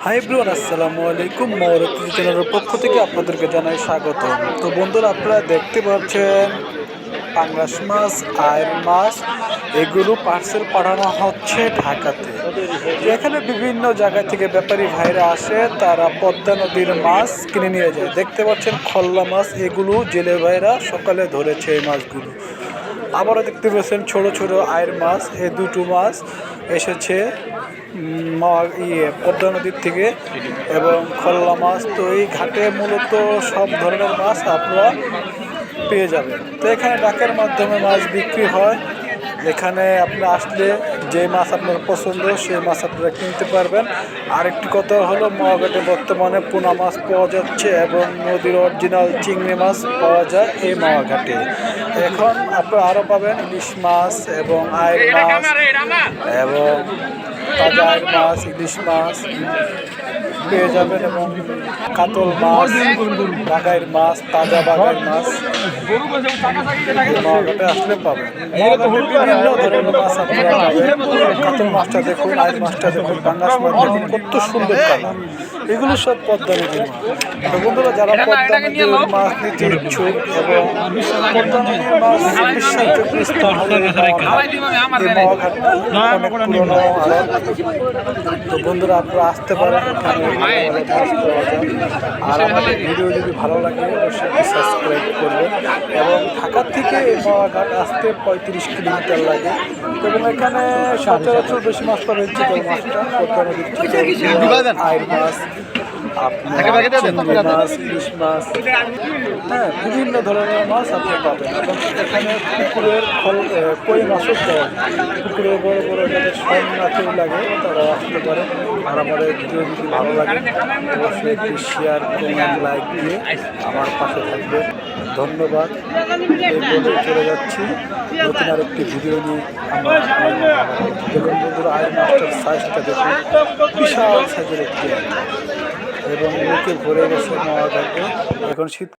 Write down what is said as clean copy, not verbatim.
High ব্রোন, আসসালামু আলাইকুম। মৌরতি চ্যানেলের পক্ষ থেকে আপনাদেরকে জানাই স্বাগত। তো বন্ধুরা, আপনারা দেখতে পাচ্ছেন পাঙ্গাস মাছ, আয়ের মাছ, এগুলো পার্সেল পাঠানো হচ্ছে ঢাকাতে। তো এখানে বিভিন্ন জায়গা থেকে ব্যাপারী ভাইরা আসে, তারা পদ্মা নদীর মাছ কিনে নিয়ে যায়। দেখতে পাচ্ছেন খল্লা মাছ, এগুলো জেলে ভাইরা সকালে ধরেছে এই মাছগুলো। আবারও দেখতে পাচ্ছেন ছোট ছোট আয়ের মাছ, এই দুটো মাছ এসেছে পদ্মা নদীর থেকে, এবং খল্লা মাছ। তো এই ঘাটে মূলত সব ধরনের মাছ আপনারা পেয়ে যাবেন। তো এখানে ডাকের মাধ্যমে মাছ বিক্রি হয়। এখানে আপনারা আসলে যে মাছ আপনার পছন্দ সেই মাছ আপনারা কিনতে পারবেন। আরেকটি কথা হলো, মহাঘাটে বর্তমানে পোনা মাছ পাওয়া যাচ্ছে এবং নদীর অরিজিনাল চিংড়ি মাছ পাওয়া যায় এই মহাঘাটে। এখন আপনারা আরও পাবেন ইলিশ মাছ এবং আয়ের মাছ এবং তাজা আয়ের মাছ, ইলিশ মাছ পেয়ে যাবেন, এবং কাতল মাছ, বাগাইর মাছ, তাজা বাগাইর মাছ মহাঘাটে আসলে পাবেন। মহাঘাটে বিভিন্ন ধরনের মাছ আপনারা পাবেন। কাতল মাছটা দেখুন, আয়ের মাছটা দেখুন, পাঙ্গাস মাছ দেখুন, কত সুন্দর কালার। এগুলো সব পদ্মা নদীর মাছ। তো বন্ধুরা, যারা পদ্মা নদীর মাছ নিতে ইচ্ছুক এবং পদ্মা নদীর মাছ বিশ্বাসযোগ্য স্থান হলো এই মহাঘাটটা অনেক পুরোনো আড়ত। তো বন্ধুরা, আপনারা আসতে পারেন, এখানে মাছ পাওয়া যায়। আর আমাদের ভিডিও যদি ভালো লাগে অবশ্যই সাবস্ক্রাইব করবেন। এবং ঢাকা থেকে এই মহাঘাট আসতে 35 কিলোমিটার লাগে, এবং এখানে সচরাচর বেশি মাছ পাবেন চিতল মাছটা, পদ্মা নদীর চিতল, আইর মাছ, আপনার চিংড়ি মাছ, ইলিশ মাছ, হ্যাঁ, বিভিন্ন ধরনের মাছ আপনি পাবেন। এবং এখানে পুকুরের কই মাছও পাওয়া যায়। পুকুরের বড় বড় যাদের শরণার্থী লাগে তারা আসতে পারে। আর আমাদের ভিডিও যদি ভালো লাগে অবশ্যই একটি শেয়ার, কমেন্ট, লাইক দিয়ে আমার পাশে থাকবে। ধন্যবাদ। এই বলে চলে যাচ্ছি নতুন আরেকটি ভিডিও নিয়ে। আমার দেখুন বন্ধুরা, আয়ের মাছটার সাইজটা দেখুন, বিশাল সাইজের একটি, এবং মুখে ভরে গেছে মহাঘাটে। এখন শীত